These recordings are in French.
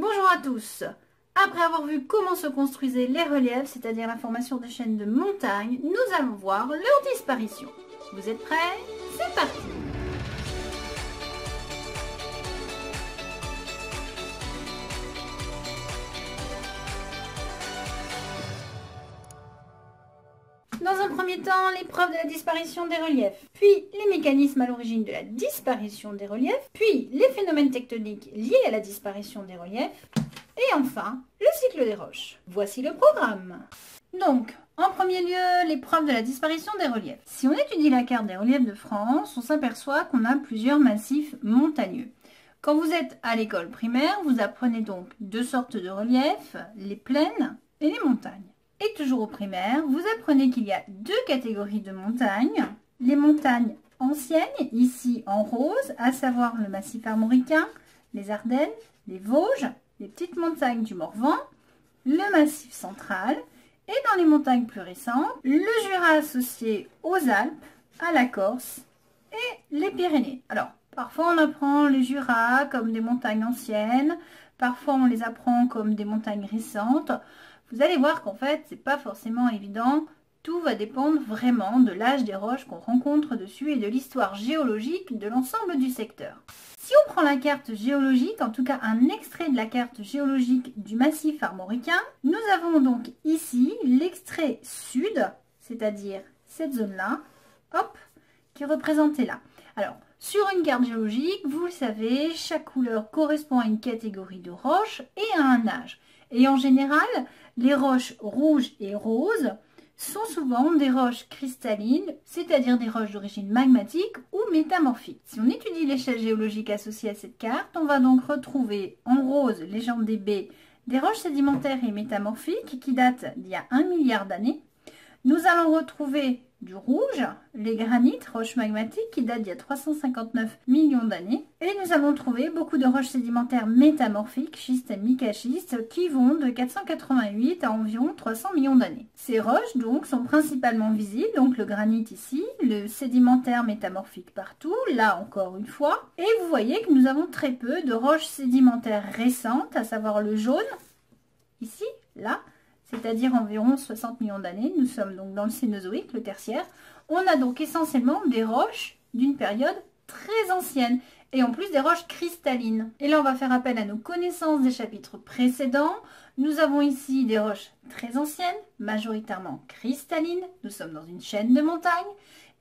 Bonjour à tous. Après avoir vu comment se construisaient les reliefs, c'est-à-dire la formation des chaînes de montagnes, nous allons voir leur disparition. Vous êtes prêts? C'est parti! Dans un premier temps, l'épreuve de la disparition des reliefs, puis les mécanismes à l'origine de la disparition des reliefs, puis les phénomènes tectoniques liés à la disparition des reliefs, et enfin, le cycle des roches. Voici le programme. Donc, en premier lieu, l'épreuve de la disparition des reliefs. Si on étudie la carte des reliefs de France, on s'aperçoit qu'on a plusieurs massifs montagneux. Quand vous êtes à l'école primaire, vous apprenez donc deux sortes de reliefs, les plaines et les montagnes. Et toujours au primaire, vous apprenez qu'il y a deux catégories de montagnes. Les montagnes anciennes, ici en rose, à savoir le massif armoricain, les Ardennes, les Vosges, les petites montagnes du Morvan, le massif central, et dans les montagnes plus récentes, le Jura associé aux Alpes, à la Corse et les Pyrénées. Alors, parfois on apprend les Jura comme des montagnes anciennes, parfois on les apprend comme des montagnes récentes. Vous allez voir qu'en fait, c'est pas forcément évident. Tout va dépendre vraiment de l'âge des roches qu'on rencontre dessus et de l'histoire géologique de l'ensemble du secteur. Si on prend la carte géologique, en tout cas un extrait de la carte géologique du massif armoricain, nous avons donc ici l'extrait sud, c'est-à-dire cette zone-là, hop, qui est représentée là. Alors, sur une carte géologique, vous le savez, chaque couleur correspond à une catégorie de roches et à un âge. Et en général, les roches rouges et roses sont souvent des roches cristallines, c'est-à-dire des roches d'origine magmatique ou métamorphique. Si on étudie l'échelle géologique associée à cette carte, on va donc retrouver en rose, légende des baies, des roches sédimentaires et métamorphiques qui datent d'il y a 1 milliard d'années. Nous allons retrouver du rouge, les granites, roches magmatiques qui datent d'il y a 359 millions d'années. Et nous allons trouver beaucoup de roches sédimentaires métamorphiques, schistes et micaschistes, qui vont de 488 à environ 300 millions d'années. Ces roches donc sont principalement visibles, donc le granit ici, le sédimentaire métamorphique partout, là encore une fois. Et vous voyez que nous avons très peu de roches sédimentaires récentes, à savoir le jaune, ici, là, c'est-à-dire environ 60 millions d'années. Nous sommes donc dans le Cénozoïque, le tertiaire. On a donc essentiellement des roches d'une période très ancienne, et en plus des roches cristallines. Et là, on va faire appel à nos connaissances des chapitres précédents. Nous avons ici des roches très anciennes, majoritairement cristallines. Nous sommes dans une chaîne de montagnes.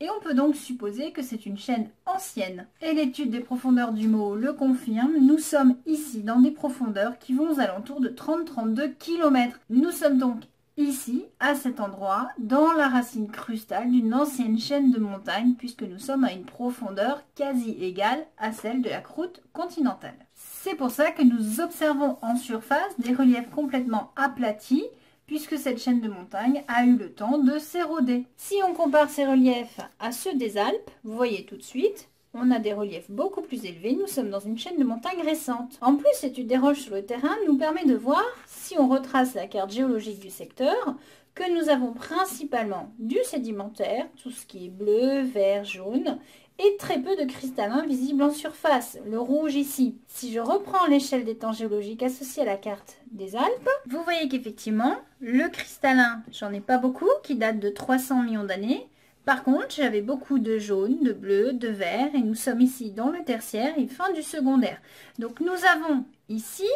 Et on peut donc supposer que c'est une chaîne ancienne. Et l'étude des profondeurs du Meaux le confirme. Nous sommes ici dans des profondeurs qui vont aux alentours de 30-32 km. Nous sommes donc ici, à cet endroit, dans la racine crustale d'une ancienne chaîne de montagnes, puisque nous sommes à une profondeur quasi égale à celle de la croûte continentale. C'est pour ça que nous observons en surface des reliefs complètement aplatis, puisque cette chaîne de montagne a eu le temps de s'éroder. Si on compare ces reliefs à ceux des Alpes, vous voyez tout de suite, on a des reliefs beaucoup plus élevés, nous sommes dans une chaîne de montagne récente. En plus, l'étude des roches sur le terrain nous permet de voir, si on retrace la carte géologique du secteur, que nous avons principalement du sédimentaire, tout ce qui est bleu, vert, jaune, et très peu de cristallins visibles en surface, le rouge ici. Si je reprends l'échelle des temps géologiques associée à la carte des Alpes, vous voyez qu'effectivement, le cristallin, j'en ai pas beaucoup, qui date de 300 millions d'années. Par contre, j'avais beaucoup de jaune, de bleu, de vert, et nous sommes ici dans le tertiaire et fin du secondaire. Donc nous avons ici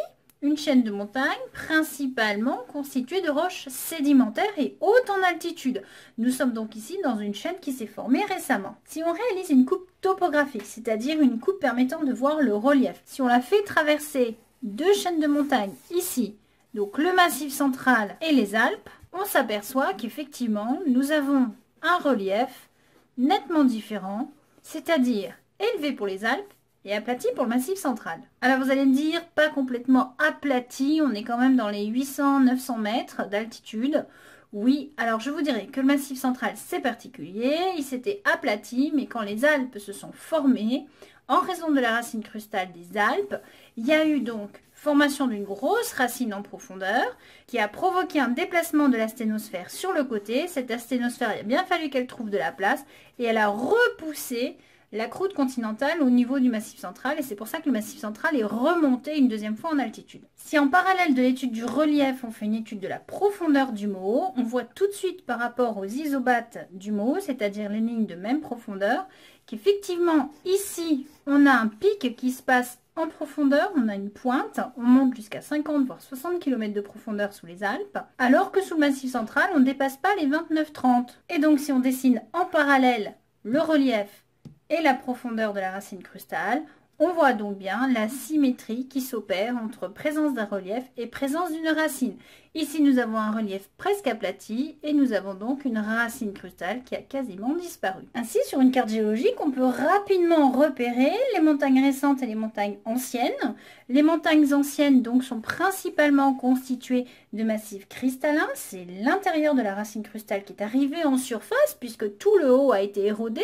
une chaîne de montagnes principalement constituée de roches sédimentaires et hautes en altitude. Nous sommes donc ici dans une chaîne qui s'est formée récemment. Si on réalise une coupe topographique, c'est-à-dire une coupe permettant de voir le relief, si on la fait traverser deux chaînes de montagnes ici, donc le massif central et les Alpes, on s'aperçoit qu'effectivement nous avons un relief nettement différent, c'est-à-dire élevé pour les Alpes et aplati pour le massif central. Alors vous allez me dire, pas complètement aplati, on est quand même dans les 800-900 mètres d'altitude. Oui, alors je vous dirais que le massif central c'est particulier, il s'était aplati, mais quand les Alpes se sont formées, en raison de la racine crustale des Alpes, il y a eu donc formation d'une grosse racine en profondeur qui a provoqué un déplacement de l'asténosphère sur le côté. Cette asténosphère, il a bien fallu qu'elle trouve de la place et elle a repoussé la croûte continentale au niveau du Massif central, et c'est pour ça que le Massif central est remonté une deuxième fois en altitude. Si en parallèle de l'étude du relief, on fait une étude de la profondeur du Moho, on voit tout de suite par rapport aux isobates du Moho, c'est-à-dire les lignes de même profondeur, qu'effectivement ici, on a un pic qui se passe en profondeur, on a une pointe, on monte jusqu'à 50 voire 60 km de profondeur sous les Alpes, alors que sous le Massif central, on ne dépasse pas les 29-30. Et donc si on dessine en parallèle le relief et la profondeur de la racine crustale, on voit donc bien la symétrie qui s'opère entre présence d'un relief et présence d'une racine. Ici, nous avons un relief presque aplati et nous avons donc une racine crustale qui a quasiment disparu. Ainsi, sur une carte géologique, on peut rapidement repérer les montagnes récentes et les montagnes anciennes. Les montagnes anciennes donc sont principalement constituées de massifs cristallins. C'est l'intérieur de la racine crustale qui est arrivé en surface puisque tout le haut a été érodé.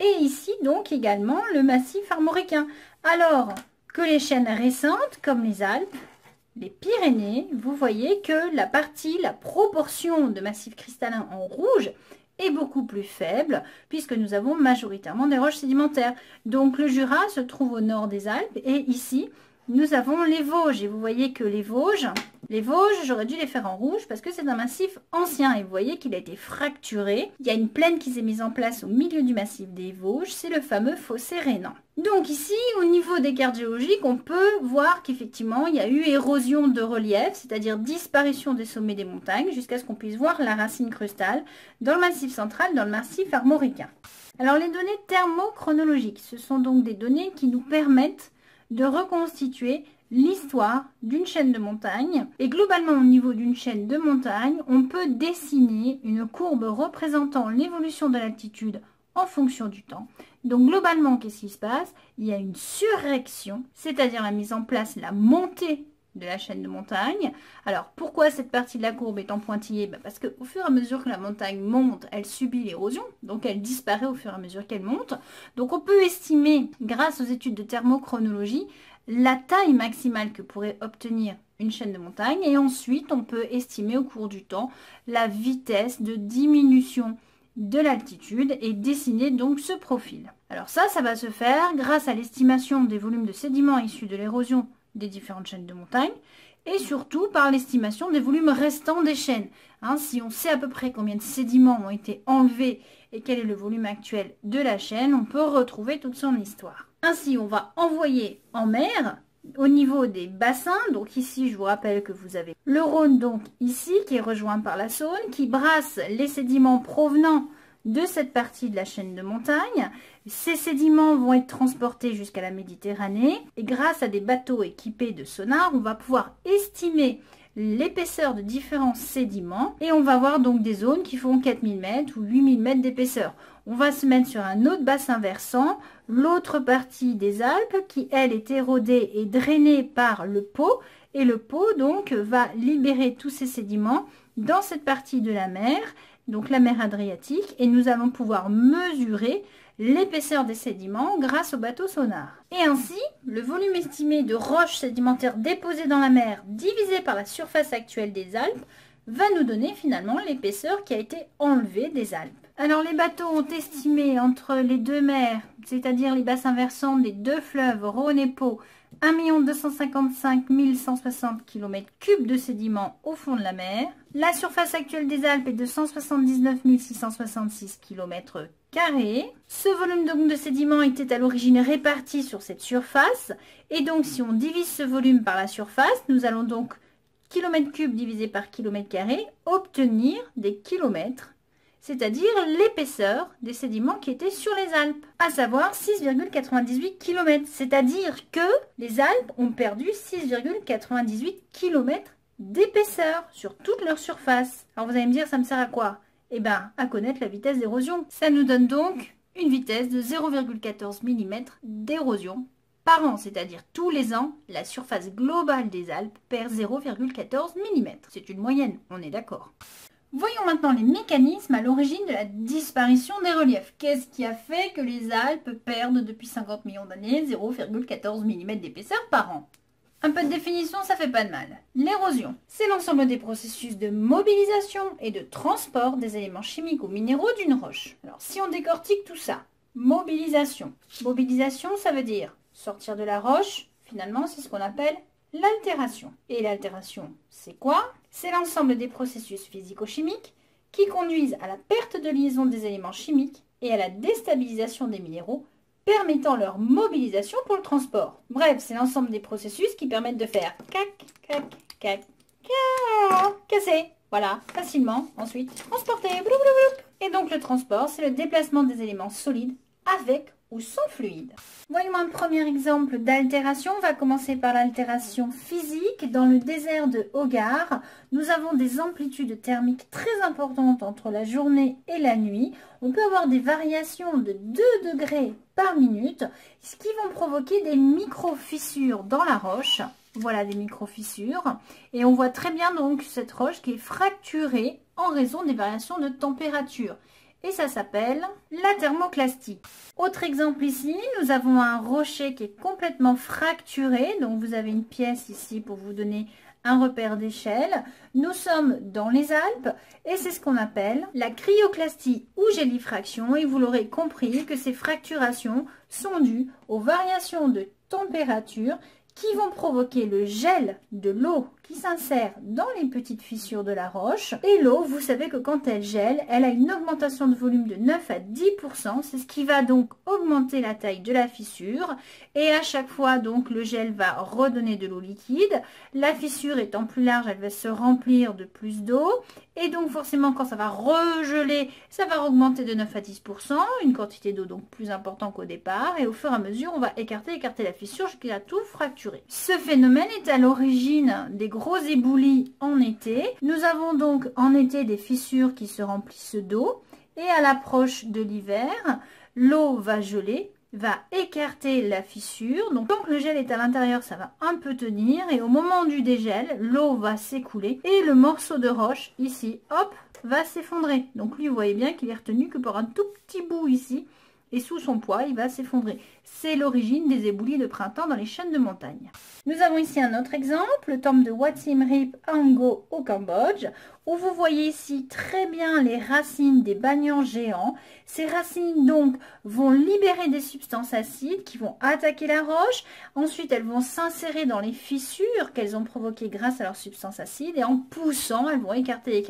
Et ici, donc, également, le massif armoricain. Alors que les chaînes récentes, comme les Alpes, les Pyrénées, vous voyez que la proportion de massifs cristallins en rouge est beaucoup plus faible, puisque nous avons majoritairement des roches sédimentaires. Donc, le Jura se trouve au nord des Alpes, et ici, nous avons les Vosges. Et vous voyez que les Vosges, j'aurais dû les faire en rouge parce que c'est un massif ancien. Et vous voyez qu'il a été fracturé. Il y a une plaine qui s'est mise en place au milieu du massif des Vosges. C'est le fameux fossé rhénan. Donc ici, au niveau des cartes géologiques, on peut voir qu'effectivement, il y a eu érosion de relief, c'est-à-dire disparition des sommets des montagnes, jusqu'à ce qu'on puisse voir la racine crustale dans le massif central, dans le massif armoricain. Alors les données thermochronologiques, ce sont donc des données qui nous permettent de reconstituer l'histoire d'une chaîne de montagnes. Et globalement, au niveau d'une chaîne de montagnes, on peut dessiner une courbe représentant l'évolution de l'altitude en fonction du temps. Donc globalement, qu'est-ce qui se passe? Il y a une surréaction, c'est-à-dire la mise en place, la montée de la chaîne de montagne. Alors pourquoi cette partie de la courbe est en pointillé? Parce qu'au fur et à mesure que la montagne monte, elle subit l'érosion, donc elle disparaît au fur et à mesure qu'elle monte. Donc on peut estimer, grâce aux études de thermochronologie, la taille maximale que pourrait obtenir une chaîne de montagne, et ensuite on peut estimer au cours du temps la vitesse de diminution de l'altitude et dessiner donc ce profil. Alors ça va se faire grâce à l'estimation des volumes de sédiments issus de l'érosion des différentes chaînes de montagne et surtout par l'estimation des volumes restants des chaînes. Si on sait à peu près combien de sédiments ont été enlevés et quel est le volume actuel de la chaîne, on peut retrouver toute son histoire. Ainsi, on va envoyer en mer au niveau des bassins. Donc ici, je vous rappelle que vous avez le Rhône, donc ici, qui est rejoint par la Saône, qui brasse les sédiments provenant de cette partie de la chaîne de montagne. Ces sédiments vont être transportés jusqu'à la Méditerranée et grâce à des bateaux équipés de sonars, on va pouvoir estimer l'épaisseur de différents sédiments et on va voir donc des zones qui font 4000 mètres ou 8000 mètres d'épaisseur. On va se mettre sur un autre bassin versant, l'autre partie des Alpes qui elle est érodée et drainée par le Pô, et le Pô donc va libérer tous ces sédiments dans cette partie de la mer, donc la mer Adriatique, et nous allons pouvoir mesurer l'épaisseur des sédiments grâce au bateau sonar. Et ainsi, le volume estimé de roches sédimentaires déposées dans la mer divisé par la surface actuelle des Alpes va nous donner finalement l'épaisseur qui a été enlevée des Alpes. Alors les bateaux ont estimé entre les deux mers, c'est-à-dire les bassins versants des deux fleuves Rhône et Pô, 1 255 160 km3 de sédiments au fond de la mer. La surface actuelle des Alpes est de 179 666 km². Ce volume donc de sédiments était à l'origine réparti sur cette surface. Et donc si on divise ce volume par la surface, nous allons donc km3 divisé par km², obtenir des kilomètres, c'est-à-dire l'épaisseur des sédiments qui étaient sur les Alpes, à savoir 6,98 km. C'est-à-dire que les Alpes ont perdu 6,98 km d'épaisseur sur toute leur surface. Alors vous allez me dire, ça me sert à quoi? Eh bien, à connaître la vitesse d'érosion. Ça nous donne donc une vitesse de 0,14 mm d'érosion par an, c'est-à-dire tous les ans, la surface globale des Alpes perd 0,14 mm. C'est une moyenne, on est d'accord. Voyons maintenant les mécanismes à l'origine de la disparition des reliefs. Qu'est-ce qui a fait que les Alpes perdent depuis 50 millions d'années 0,14 mm d'épaisseur par an? Un peu de définition, ça fait pas de mal. L'érosion, c'est l'ensemble des processus de mobilisation et de transport des éléments chimiques ou minéraux d'une roche. Alors si on décortique tout ça, mobilisation. Mobilisation, ça veut dire sortir de la roche. Finalement, c'est ce qu'on appelle l'altération. Et l'altération, c'est quoi? C'est l'ensemble des processus physico-chimiques qui conduisent à la perte de liaison des éléments chimiques et à la déstabilisation des minéraux, permettant leur mobilisation pour le transport. Bref, c'est l'ensemble des processus qui permettent de faire cac, cac, cac, cac, casser. Voilà, facilement. Ensuite, transporter. Blou, blou, blou. Et donc le transport, c'est le déplacement des éléments solides avec ou sans fluide. Voyons un premier exemple d'altération. On va commencer par l'altération physique. Dans le désert de Hogar, nous avons des amplitudes thermiques très importantes entre la journée et la nuit. On peut avoir des variations de 2 degrés par minute, ce qui vont provoquer des micro-fissures dans la roche. Voilà des micro-fissures. Et on voit très bien donc cette roche qui est fracturée en raison des variations de température. Et ça s'appelle la thermoclastie. Autre exemple ici, nous avons un rocher qui est complètement fracturé. Donc vous avez une pièce ici pour vous donner un repère d'échelle. Nous sommes dans les Alpes et c'est ce qu'on appelle la cryoclastie ou gélifraction. Et vous l'aurez compris que ces fracturations sont dues aux variations de température qui vont provoquer le gel de l'eau qui s'insère dans les petites fissures de la roche. Et l'eau, vous savez que quand elle gèle, elle a une augmentation de volume de 9 à 10%. C'est ce qui va donc augmenter la taille de la fissure. Et à chaque fois, donc, le gel va redonner de l'eau liquide. La fissure étant plus large, elle va se remplir de plus d'eau. Et donc, forcément, quand ça va regeler, ça va augmenter de 9 à 10%. Une quantité d'eau donc plus importante qu'au départ. Et au fur et à mesure, on va écarter la fissure jusqu'à tout fracturer. Ce phénomène est à l'origine des gros éboulis en été. Nous avons donc en été des fissures qui se remplissent d'eau et à l'approche de l'hiver, l'eau va geler, va écarter la fissure. Donc tant que le gel est à l'intérieur, ça va un peu tenir et au moment du dégel, l'eau va s'écouler et le morceau de roche ici, hop, va s'effondrer. Donc lui, vous voyez bien qu'il est retenu que pour un tout petit bout ici. Et sous son poids, il va s'effondrer. C'est l'origine des éboulis de printemps dans les chaînes de montagne. Nous avons ici un autre exemple, le temple de Wat Siem Reap à Angko au Cambodge, où vous voyez ici très bien les racines des banians géants. Ces racines donc vont libérer des substances acides qui vont attaquer la roche. Ensuite, elles vont s'insérer dans les fissures qu'elles ont provoquées grâce à leurs substances acides. Et en poussant, elles vont écarter.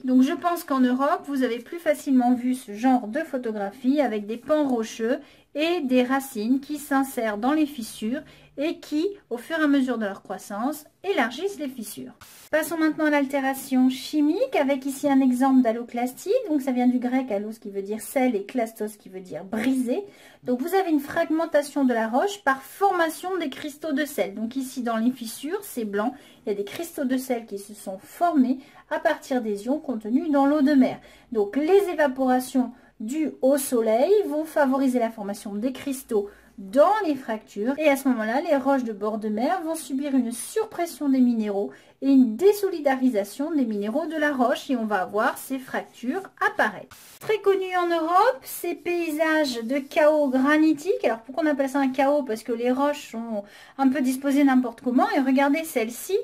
Donc je pense qu'en Europe, vous avez plus facilement vu ce genre de photographie avec des pans rocheux et des racines qui s'insèrent dans les fissures et qui, au fur et à mesure de leur croissance, élargissent les fissures. Passons maintenant à l'altération chimique avec ici un exemple d'alloclastie. Donc ça vient du grec allos qui veut dire sel et clastos qui veut dire briser. Donc vous avez une fragmentation de la roche par formation des cristaux de sel. Donc ici dans les fissures, c'est blanc, il y a des cristaux de sel qui se sont formés à partir des ions contenus dans l'eau de mer. Donc les évaporations dues au soleil vont favoriser la formation des cristaux dans les fractures et à ce moment-là, les roches de bord de mer vont subir une surpression des minéraux et une désolidarisation des minéraux de la roche et on va avoir ces fractures apparaître. Très connu en Europe, ces paysages de chaos granitique. Alors pourquoi on appelle ça un chaos? Parce que les roches sont un peu disposées n'importe comment et regardez celle-ci.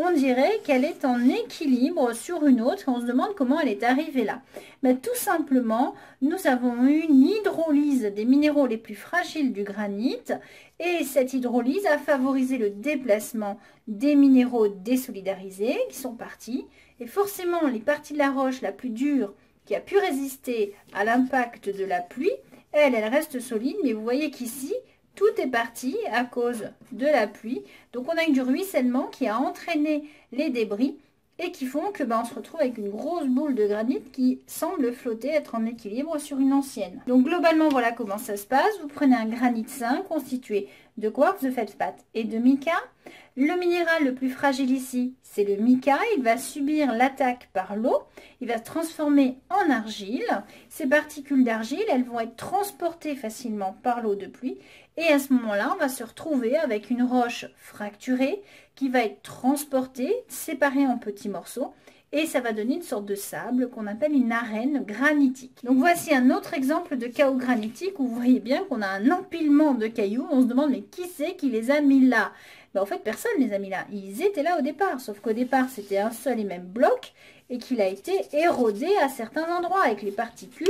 On dirait qu'elle est en équilibre sur une autre et on se demande comment elle est arrivée là. Mais tout simplement, nous avons eu une hydrolyse des minéraux les plus fragiles du granit et cette hydrolyse a favorisé le déplacement des minéraux désolidarisés qui sont partis. Et forcément, les parties de la roche la plus dure qui a pu résister à l'impact de la pluie, elle reste solide, mais vous voyez qu'ici, tout est parti à cause de la pluie. Donc on a eu du ruissellement qui a entraîné les débris et qui font que on se retrouve avec une grosse boule de granit qui semble flotter, être en équilibre sur une ancienne. Donc globalement, voilà comment ça se passe. Vous prenez un granit sain constitué de quartz, de feldspath et de mica. Le minéral le plus fragile ici, c'est le mica. Il va subir l'attaque par l'eau. Il va se transformer en argile. Ces particules d'argile, elles vont être transportées facilement par l'eau de pluie. Et à ce moment-là, on va se retrouver avec une roche fracturée qui va être transportée, séparée en petits morceaux. Et ça va donner une sorte de sable qu'on appelle une arène granitique. Donc voici un autre exemple de chaos granitique où vous voyez bien qu'on a un empilement de cailloux. On se demande mais qui c'est qui les a mis là? Ben, en fait, personne les a mis là. Ils étaient là au départ, sauf qu'au départ, c'était un seul et même bloc et qu'il a été érodé à certains endroits et que les particules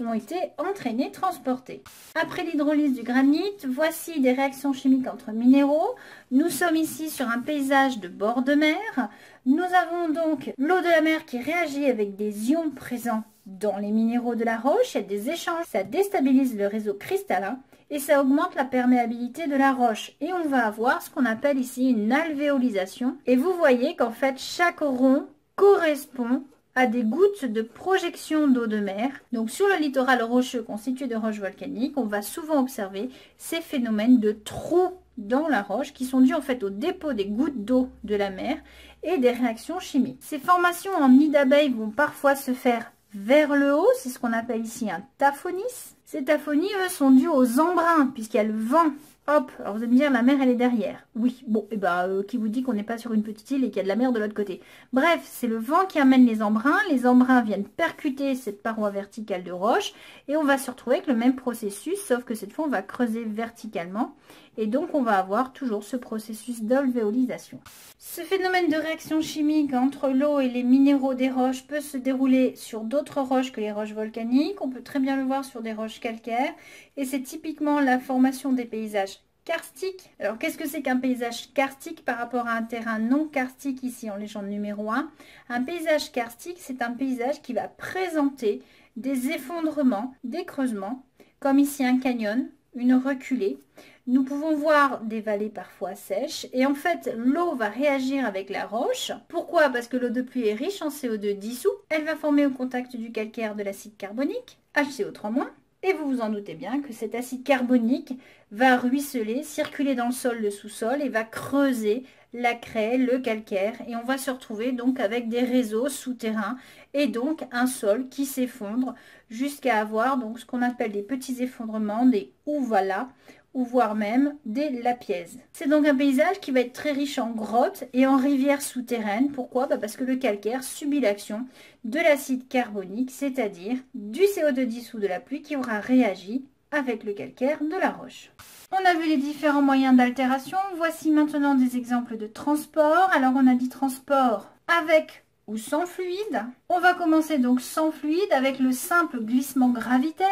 ont été entraînées, transportées. Après l'hydrolyse du granit, voici des réactions chimiques entre minéraux. Nous sommes ici sur un paysage de bord de mer. Nous avons donc l'eau de la mer qui réagit avec des ions présents dans les minéraux de la roche. Il y a des échanges, ça déstabilise le réseau cristallin et ça augmente la perméabilité de la roche. Et on va avoir ce qu'on appelle ici une alvéolisation. Et vous voyez qu'en fait, chaque rond correspond à des gouttes de projection d'eau de mer. Donc sur le littoral rocheux constitué de roches volcaniques, on va souvent observer ces phénomènes de trous dans la roche qui sont dus en fait au dépôt des gouttes d'eau de la mer et des réactions chimiques. Ces formations en nid d'abeilles vont parfois se faire vers le haut, c'est ce qu'on appelle ici un taphonis. Ces taphonies, eux, sont dus aux embruns puisqu'il y a le vent. Hop, alors vous allez me dire, la mer, elle est derrière. Oui, bon, et qui vous dit qu'on n'est pas sur une petite île et qu'il y a de la mer de l'autre côté. Bref, c'est le vent qui amène les embruns. Les embruns viennent percuter cette paroi verticale de roche et on va se retrouver avec le même processus, sauf que cette fois, on va creuser verticalement et donc on va avoir toujours ce processus d'alvéolisation. Ce phénomène de réaction chimique entre l'eau et les minéraux des roches peut se dérouler sur d'autres roches que les roches volcaniques. On peut très bien le voir sur des roches calcaires et c'est typiquement la formation des paysages karstiques. Alors qu'est-ce que c'est qu'un paysage karstique par rapport à un terrain non karstique ici en légende numéro 1? Un paysage karstique, c'est un paysage qui va présenter des effondrements, des creusements, comme ici un canyon, une reculée. Nous pouvons voir des vallées parfois sèches et en fait l'eau va réagir avec la roche. Pourquoi? Parce que l'eau de pluie est riche en CO2 dissous. Elle va former au contact du calcaire de l'acide carbonique, HCO3-. Et vous vous en doutez bien que cet acide carbonique va ruisseler, circuler dans le sol, le sous-sol et va creuser la craie, le calcaire. Et on va se retrouver donc avec des réseaux souterrains et donc un sol qui s'effondre jusqu'à avoir donc ce qu'on appelle des petits effondrements, des ouvalas, ou voire même des lapièzes. C'est donc un paysage qui va être très riche en grottes et en rivières souterraines. Pourquoi? Parce que le calcaire subit l'action de l'acide carbonique, c'est-à-dire du CO2 dissous de la pluie qui aura réagi avec le calcaire de la roche. On a vu les différents moyens d'altération. Voici maintenant des exemples de transport. Alors on a dit transport avec ou sans fluide. On va commencer donc sans fluide avec le simple glissement gravitaire,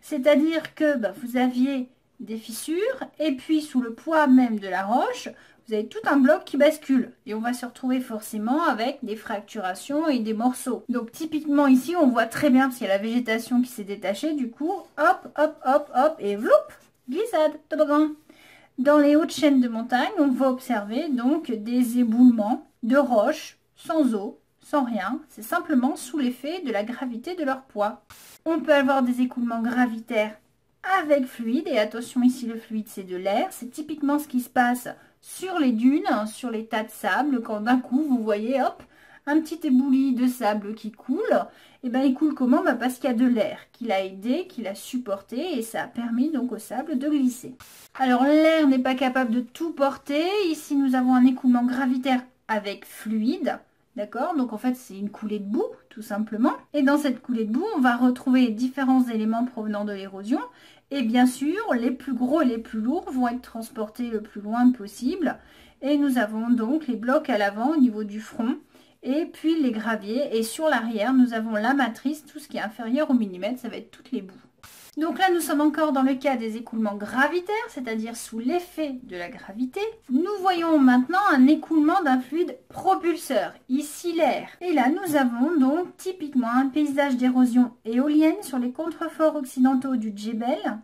c'est-à-dire que vous aviez des fissures et puis sous le poids même de la roche, vous avez tout un bloc qui bascule et on va se retrouver forcément avec des fracturations et des morceaux. Donc typiquement ici, on voit très bien parce qu'il y a la végétation qui s'est détachée, du coup, hop, hop, hop, hop et vloup, glissade, toboggan. Dans les hautes chaînes de montagne, on va observer donc des éboulements de roches sans eau, sans rien, c'est simplement sous l'effet de la gravité de leur poids. On peut avoir des écoulements gravitaires avec fluide, et attention ici le fluide c'est de l'air, c'est typiquement ce qui se passe sur les dunes, sur les tas de sable, quand d'un coup vous voyez hop, un petit éboulis de sable qui coule, et il coule comment? Parce qu'il y a de l'air qui l'a aidé, qui l'a supporté, et ça a permis donc au sable de glisser. Alors l'air n'est pas capable de tout porter, ici nous avons un écoulement gravitaire avec fluide. D'accord? Donc en fait c'est une coulée de boue tout simplement. Et dans cette coulée de boue on va retrouver différents éléments provenant de l'érosion. Et bien sûr les plus gros et les plus lourds vont être transportés le plus loin possible. Et nous avons donc les blocs à l'avant au niveau du front. Et puis les graviers. Et sur l'arrière nous avons la matrice, tout ce qui est inférieur au millimètre, ça va être toutes les boues. Donc là, nous sommes encore dans le cas des écoulements gravitaires, c'est-à-dire sous l'effet de la gravité. Nous voyons maintenant un écoulement d'un fluide propulseur, ici l'air. Et là, nous avons donc typiquement un paysage d'érosion éolienne sur les contreforts occidentaux du Djebel.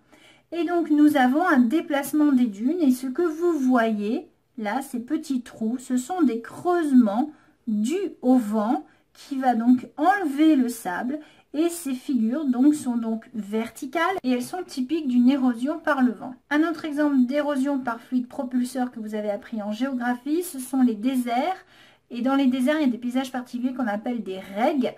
Et donc, nous avons un déplacement des dunes. Et ce que vous voyez, là, ces petits trous, ce sont des creusements dus au vent qui va donc enlever le sable. Et ces figures sont donc verticales et elles sont typiques d'une érosion par le vent. Un autre exemple d'érosion par fluide propulseur que vous avez appris en géographie, ce sont les déserts. Et dans les déserts, il y a des paysages particuliers qu'on appelle des regs.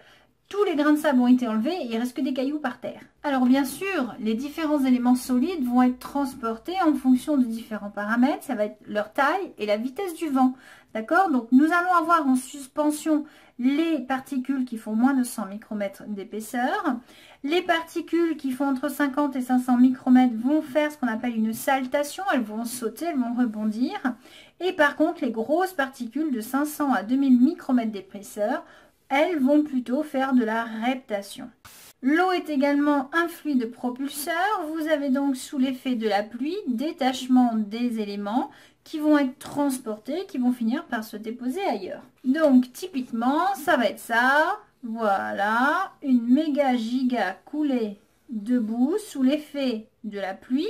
tous les grains de sable ont été enlevés et il ne reste que des cailloux par terre. Alors bien sûr, les différents éléments solides vont être transportés en fonction de différents paramètres. Ça va être leur taille et la vitesse du vent. D'accord? Donc nous allons avoir en suspension les particules qui font moins de 100 micromètres d'épaisseur. Les particules qui font entre 50 et 500 micromètres vont faire ce qu'on appelle une saltation. Elles vont sauter, elles vont rebondir. Et par contre, les grosses particules de 500 à 2000 micromètres d'épaisseur, elles vont plutôt faire de la reptation. L'eau est également un fluide propulseur. Vous avez donc sous l'effet de la pluie, détachement des éléments qui vont être transportés, qui vont finir par se déposer ailleurs. Donc typiquement, ça va être ça. Voilà, une méga giga coulée de boue sous l'effet de la pluie.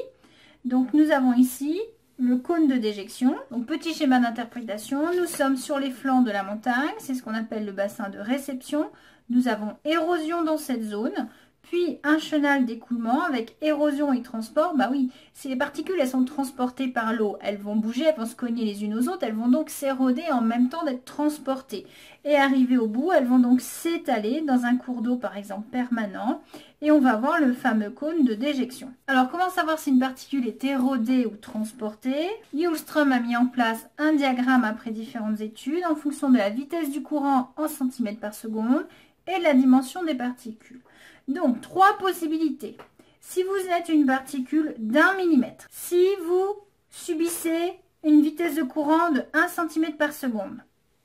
Donc nous avons ici le cône de déjection. Donc petit schéma d'interprétation, nous sommes sur les flancs de la montagne, c'est ce qu'on appelle le bassin de réception. Nous avons érosion dans cette zone, puis un chenal d'écoulement avec érosion et transport. Bah oui, si les particules elles sont transportées par l'eau, elles vont bouger, elles vont se cogner les unes aux autres, elles vont donc s'éroder en même temps d'être transportées. Et arrivées au bout, elles vont donc s'étaler dans un cours d'eau par exemple permanent. Et on va avoir le fameux cône de déjection. Alors comment savoir si une particule est érodée ou transportée? Hjulström a mis en place un diagramme après différentes études en fonction de la vitesse du courant en centimètres par seconde et de la dimension des particules. Donc, 3 possibilités. Si vous êtes une particule d'1 millimètre, si vous subissez une vitesse de courant de 1 cm par seconde,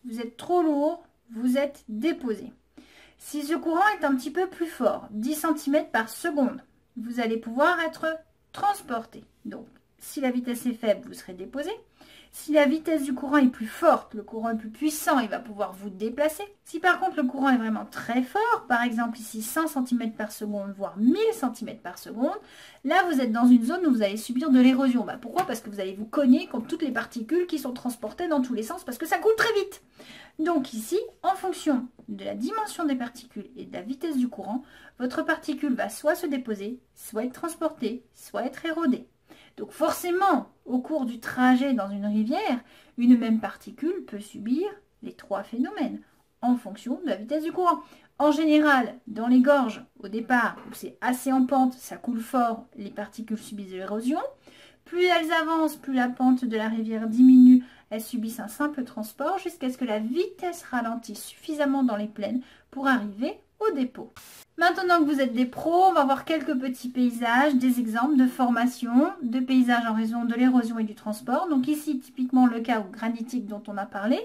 vous êtes trop lourd, vous êtes déposé. Si ce courant est un petit peu plus fort, 10 cm par seconde, vous allez pouvoir être transporté. Donc, si la vitesse est faible, vous serez déposé. Si la vitesse du courant est plus forte, le courant est plus puissant, il va pouvoir vous déplacer. Si par contre le courant est vraiment très fort, par exemple ici 100 cm par seconde, voire 1000 cm par seconde, là vous êtes dans une zone où vous allez subir de l'érosion. Bah, pourquoi? Parce que vous allez vous cogner contre toutes les particules qui sont transportées dans tous les sens, parce que ça coule très vite. Donc ici, en fonction de la dimension des particules et de la vitesse du courant, votre particule va soit se déposer, soit être transportée, soit être érodée. Donc forcément, au cours du trajet dans une rivière, une même particule peut subir les 3 phénomènes en fonction de la vitesse du courant. En général, dans les gorges, au départ, où c'est assez en pente, ça coule fort, les particules subissent de l'érosion. Plus elles avancent, plus la pente de la rivière diminue, elles subissent un simple transport jusqu'à ce que la vitesse ralentisse suffisamment dans les plaines pour arriver au dépôt. Maintenant que vous êtes des pros, on va voir quelques petits paysages, des exemples de formation, de paysages en raison de l'érosion et du transport. Donc ici, typiquement le cas granitique dont on a parlé.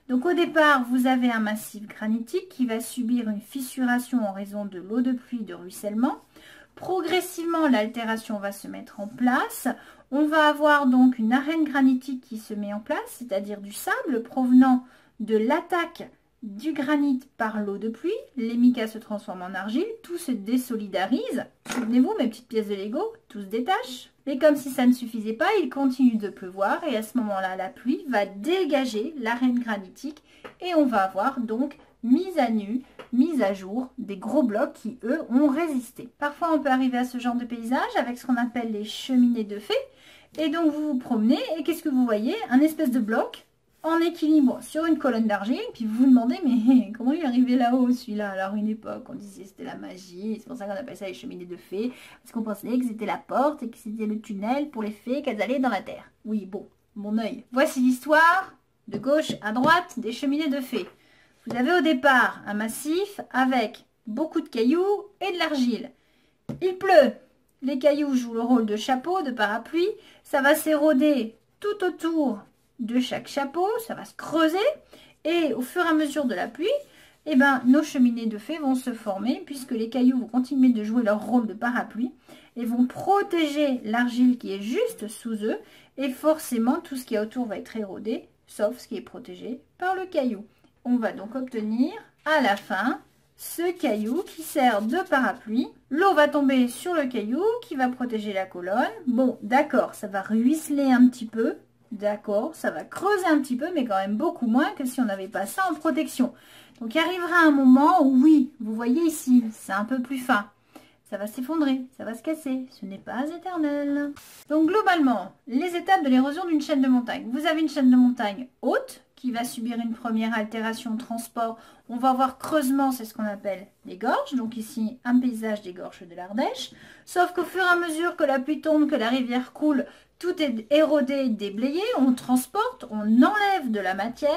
Donc au départ, vous avez un massif granitique qui va subir une fissuration en raison de l'eau de pluie de ruissellement. Progressivement, l'altération va se mettre en place. On va avoir donc une arène granitique qui se met en place, c'est-à-dire du sable provenant de l'attaque du granit par l'eau de pluie, les micas se transforment en argile, tout se désolidarise. Souvenez-vous, mes petites pièces de Lego, tout se détache. Et comme si ça ne suffisait pas, il continue de pleuvoir et à ce moment-là, la pluie va dégager l'arène granitique et on va avoir donc mise à nu, mise à jour des gros blocs qui, eux, ont résisté. Parfois, on peut arriver à ce genre de paysage avec ce qu'on appelle les cheminées de fées. Et donc, vous vous promenez et qu'est-ce que vous voyez? Un espèce de bloc en équilibre sur une colonne d'argile, puis vous vous demandez, mais comment il est arrivé là-haut celui-là? Alors une époque, on disait c'était la magie, c'est pour ça qu'on appelle ça les cheminées de fées, parce qu'on pensait que c'était la porte et que c'était le tunnel pour les fées qu'elles allaient dans la terre. Oui, bon, mon œil. Voici l'histoire, de gauche à droite, des cheminées de fées. Vous avez au départ un massif avec beaucoup de cailloux et de l'argile. Il pleut, les cailloux jouent le rôle de chapeau, de parapluie, ça va s'éroder tout autour de chaque chapeau, ça va se creuser et au fur et à mesure de la pluie, eh ben, nos cheminées de fées vont se former puisque les cailloux vont continuer de jouer leur rôle de parapluie et vont protéger l'argile qui est juste sous eux et forcément tout ce qui est autour va être érodé sauf ce qui est protégé par le caillou. On va donc obtenir à la fin ce caillou qui sert de parapluie. L'eau va tomber sur le caillou qui va protéger la colonne. Bon, d'accord, ça va ruisseler un petit peu. D'accord, ça va creuser un petit peu, mais quand même beaucoup moins que si on n'avait pas ça en protection. Donc, il arrivera un moment où, oui, vous voyez ici, c'est un peu plus fin. ça va s'effondrer, ça va se casser. Ce n'est pas éternel. Donc globalement, les étapes de l'érosion d'une chaîne de montagne. Vous avez une chaîne de montagne haute qui va subir une première altération de transport. On va avoir creusement, c'est ce qu'on appelle les gorges. Donc ici, un paysage des gorges de l'Ardèche. Sauf qu'au fur et à mesure que la pluie tombe, que la rivière coule, tout est érodé, déblayé. On transporte, on enlève de la matière.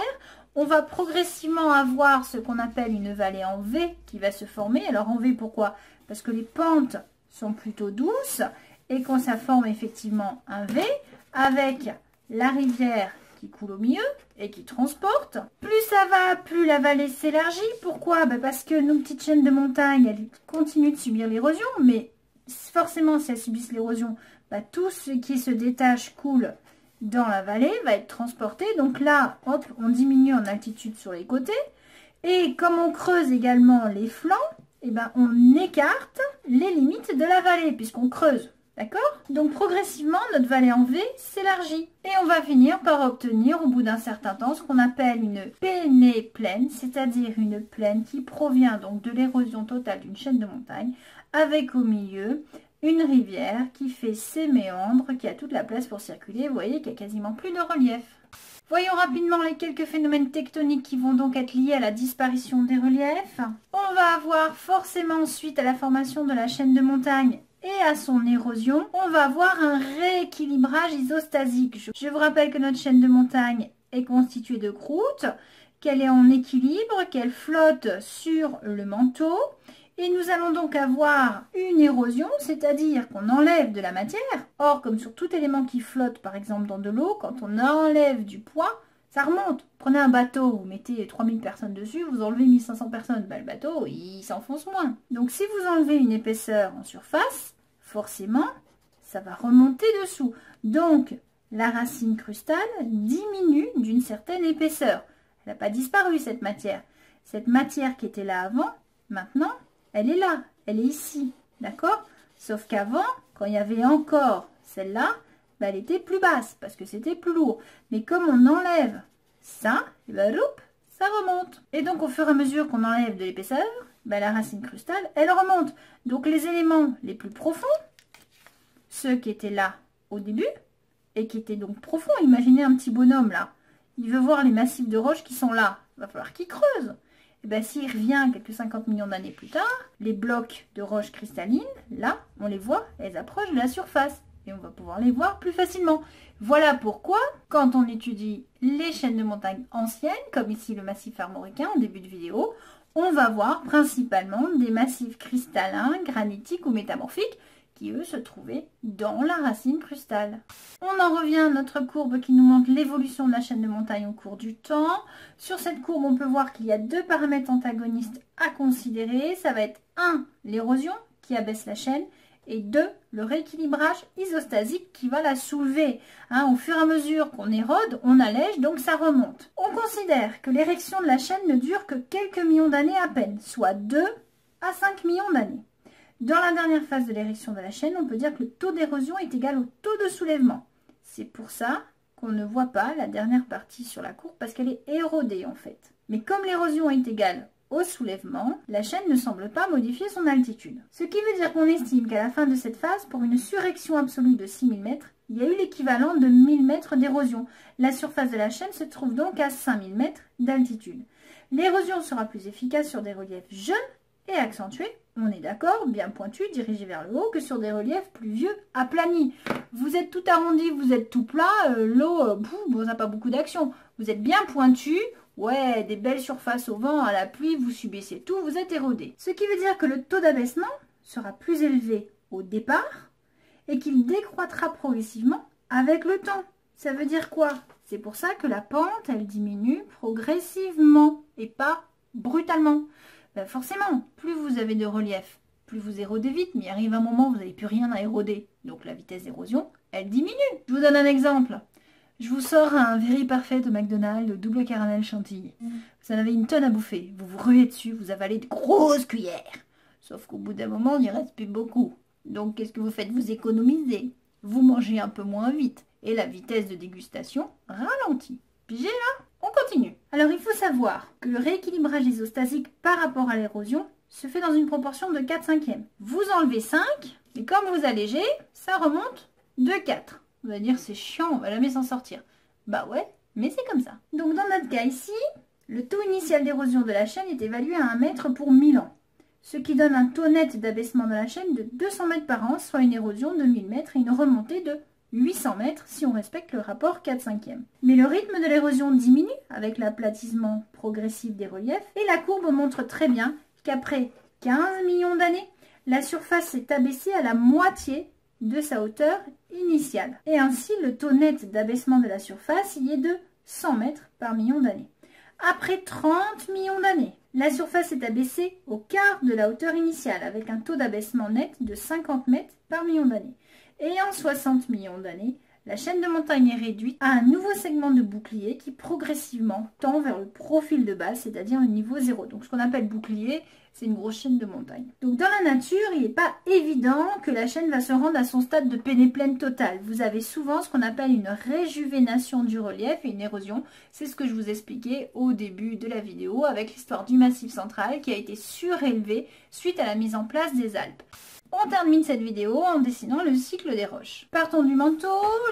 On va progressivement avoir ce qu'on appelle une vallée en V qui va se former. Alors en V, pourquoi? Parce que les pentes sont plutôt douces et quand ça forme effectivement un V avec la rivière qui coule au milieu et qui transporte. Plus ça va, plus la vallée s'élargit. Pourquoi? Parce que nos petites chaînes de montagne, elles continuent de subir l'érosion, mais forcément, si elles subissent l'érosion, tout ce qui se détache, coule dans la vallée, va être transporté. Donc là, hop, on diminue en altitude sur les côtés. Et comme on creuse également les flancs, on écarte les limites de la vallée, puisqu'on creuse. D'accord? Donc progressivement, notre vallée en V s'élargit. Et on va finir par obtenir au bout d'un certain temps ce qu'on appelle une pénéplaine, c'est-à-dire une plaine qui provient donc de l'érosion totale d'une chaîne de montagne, avec au milieu une rivière qui fait ses méandres, qui a toute la place pour circuler. Vous voyez qu'il n'y a quasiment plus de relief. Voyons rapidement les quelques phénomènes tectoniques qui vont donc être liés à la disparition des reliefs. On va avoir forcément, suite à la formation de la chaîne de montagne, et à son érosion, on va avoir un rééquilibrage isostasique. Je vous rappelle que notre chaîne de montagne est constituée de croûte, qu'elle est en équilibre, qu'elle flotte sur le manteau. Et nous allons donc avoir une érosion, c'est-à-dire qu'on enlève de la matière. Or, comme sur tout élément qui flotte, par exemple dans de l'eau, quand on enlève du poids, ça remonte. Prenez un bateau, vous mettez 3000 personnes dessus, vous enlevez 1500 personnes, le bateau, il s'enfonce moins. Donc si vous enlevez une épaisseur en surface, forcément, ça va remonter dessous. Donc, la racine crustale diminue d'une certaine épaisseur. Elle n'a pas disparu, cette matière. Cette matière qui était là avant, maintenant, elle est là, elle est ici. D'accord? Sauf qu'avant, quand il y avait encore celle-là, elle était plus basse parce que c'était plus lourd. Mais comme on enlève ça, ça remonte. Et donc, au fur et à mesure qu'on enlève de l'épaisseur, la racine crustale, elle remonte. Donc, les éléments les plus profonds, ceux qui étaient là au début, et qui étaient donc profonds, imaginez un petit bonhomme là. Il veut voir les massifs de roches qui sont là. Il va falloir qu'il creuse. Et s'il revient quelques 50 millions d'années plus tard, les blocs de roches cristallines, là, on les voit, elles approchent de la surface. Et on va pouvoir les voir plus facilement. Voilà pourquoi, quand on étudie les chaînes de montagnes anciennes, comme ici le massif armoricain en début de vidéo, on va voir principalement des massifs cristallins, granitiques ou métamorphiques, qui eux se trouvaient dans la racine crustale. On en revient à notre courbe qui nous montre l'évolution de la chaîne de montagne au cours du temps. Sur cette courbe, on peut voir qu'il y a deux paramètres antagonistes à considérer. Ça va être 1, l'érosion qui abaisse la chaîne, et 2, le rééquilibrage isostasique qui va la soulever. Au fur et à mesure qu'on érode, on allège, donc ça remonte. On considère que l'érection de la chaîne ne dure que quelques millions d'années à peine, soit 2 à 5 millions d'années. Dans la dernière phase de l'érection de la chaîne, on peut dire que le taux d'érosion est égal au taux de soulèvement. C'est pour ça qu'on ne voit pas la dernière partie sur la courbe, parce qu'elle est érodée en fait. Mais comme l'érosion est égale au soulèvement, la chaîne ne semble pas modifier son altitude. Ce qui veut dire qu'on estime qu'à la fin de cette phase, pour une surérection absolue de 6000 mètres, il y a eu l'équivalent de 1000 mètres d'érosion. La surface de la chaîne se trouve donc à 5000 mètres d'altitude. L'érosion sera plus efficace sur des reliefs jeunes et accentués, on est d'accord, bien pointus, dirigés vers le haut, que sur des reliefs plus vieux, aplanis. Vous êtes tout arrondi, vous êtes tout plat, l'eau, ça n'a pas beaucoup d'action. Vous êtes bien pointu. Ouais, des belles surfaces au vent, à la pluie, vous subissez tout, vous êtes érodé. Ce qui veut dire que le taux d'abaissement sera plus élevé au départ et qu'il décroîtra progressivement avec le temps. Ça veut dire quoi? C'est pour ça que la pente, elle diminue progressivement et pas brutalement. Forcément, plus vous avez de relief, plus vous érodez vite, mais il arrive un moment où vous n'avez plus rien à éroder. Donc la vitesse d'érosion, elle diminue. Je vous donne un exemple. Je vous sors un Very Parfait au McDonald's, double caramel chantilly. Vous en avez une tonne à bouffer. Vous vous ruez dessus, vous avalez de grosses cuillères. Sauf qu'au bout d'un moment, il n'y reste plus beaucoup. Donc, qu'est-ce que vous faites? Vous économisez. Vous mangez un peu moins vite. Et la vitesse de dégustation ralentit. Pigé là? On continue. Alors, il faut savoir que le rééquilibrage isostasique par rapport à l'érosion se fait dans une proportion de 4/5. Vous enlevez 5, et comme vous allégez, ça remonte de 4. Vous allez dire, c'est chiant, on va jamais s'en sortir. Bah ouais, mais c'est comme ça. Donc dans notre cas ici, le taux initial d'érosion de la chaîne est évalué à 1 mètre pour 1000 ans. Ce qui donne un taux net d'abaissement de la chaîne de 200 mètres par an, soit une érosion de 1000 mètres et une remontée de 800 mètres si on respecte le rapport 4/5. Mais le rythme de l'érosion diminue avec l'aplatissement progressif des reliefs et la courbe montre très bien qu'après 15 millions d'années, la surface s'est abaissée à la moitié de sa hauteur initiale. Et ainsi, le taux net d'abaissement de la surface y est de 100 mètres par million d'années. Après 30 millions d'années, la surface est abaissée au quart de la hauteur initiale avec un taux d'abaissement net de 50 mètres par million d'années. Et en 60 millions d'années, la chaîne de montagne est réduite à un nouveau segment de bouclier qui progressivement tend vers le profil de base, c'est-à-dire le niveau 0. Donc ce qu'on appelle bouclier, c'est une grosse chaîne de montagne. Donc dans la nature, il n'est pas évident que la chaîne va se rendre à son stade de pénéplaine totale. Vous avez souvent ce qu'on appelle une réjuvénation du relief et une érosion. C'est ce que je vous expliquais au début de la vidéo avec l'histoire du Massif central qui a été surélevé suite à la mise en place des Alpes. On termine cette vidéo en dessinant le cycle des roches. Partons du manteau.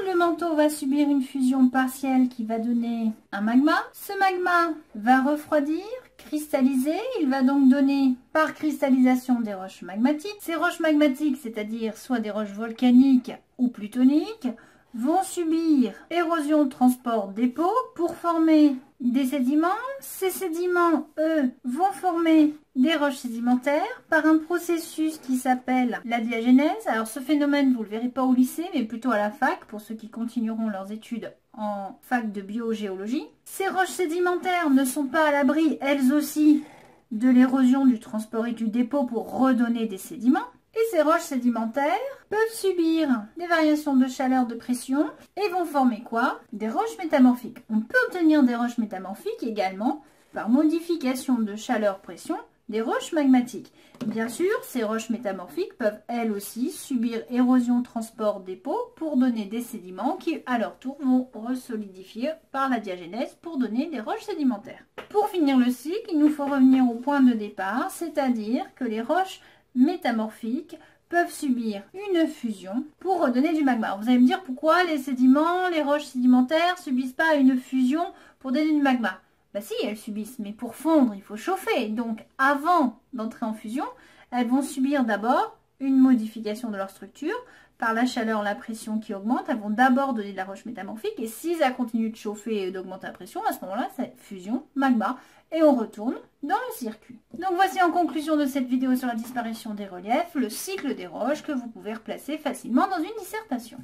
Le manteau va subir une fusion partielle qui va donner un magma. Ce magma va refroidir, cristalliser. Il va donc donner par cristallisation des roches magmatiques. Ces roches magmatiques, c'est-à-dire soit des roches volcaniques ou plutoniques, vont subir érosion, transport, dépôt pour former des sédiments. Ces sédiments, eux, vont former des roches sédimentaires par un processus qui s'appelle la diagénèse. Alors ce phénomène, vous ne le verrez pas au lycée, mais plutôt à la fac, pour ceux qui continueront leurs études en fac de biogéologie. Ces roches sédimentaires ne sont pas à l'abri, elles aussi, de l'érosion, du transport et du dépôt pour redonner des sédiments. Et ces roches sédimentaires peuvent subir des variations de chaleur, de pression et vont former quoi? Des roches métamorphiques. On peut obtenir des roches métamorphiques également par modification de chaleur-pression des roches magmatiques. Bien sûr, ces roches métamorphiques peuvent elles aussi subir érosion, transport, dépôt pour donner des sédiments qui à leur tour vont resolidifier par la diagénèse pour donner des roches sédimentaires. Pour finir le cycle, il nous faut revenir au point de départ, c'est-à-dire que les roches métamorphiques peuvent subir une fusion pour redonner du magma. Alors vous allez me dire pourquoi les sédiments, les roches sédimentaires subissent pas une fusion pour donner du magma. Bah si, elles subissent, mais pour fondre, il faut chauffer. Donc avant d'entrer en fusion, elles vont subir d'abord une modification de leur structure par la chaleur, la pression qui augmente. Elles vont d'abord donner de la roche métamorphique et si ça continue de chauffer et d'augmenter la pression, à ce moment-là, c'est fusion, magma. Et on retourne dans le circuit. Donc voici en conclusion de cette vidéo sur la disparition des reliefs, le cycle des roches que vous pouvez replacer facilement dans une dissertation.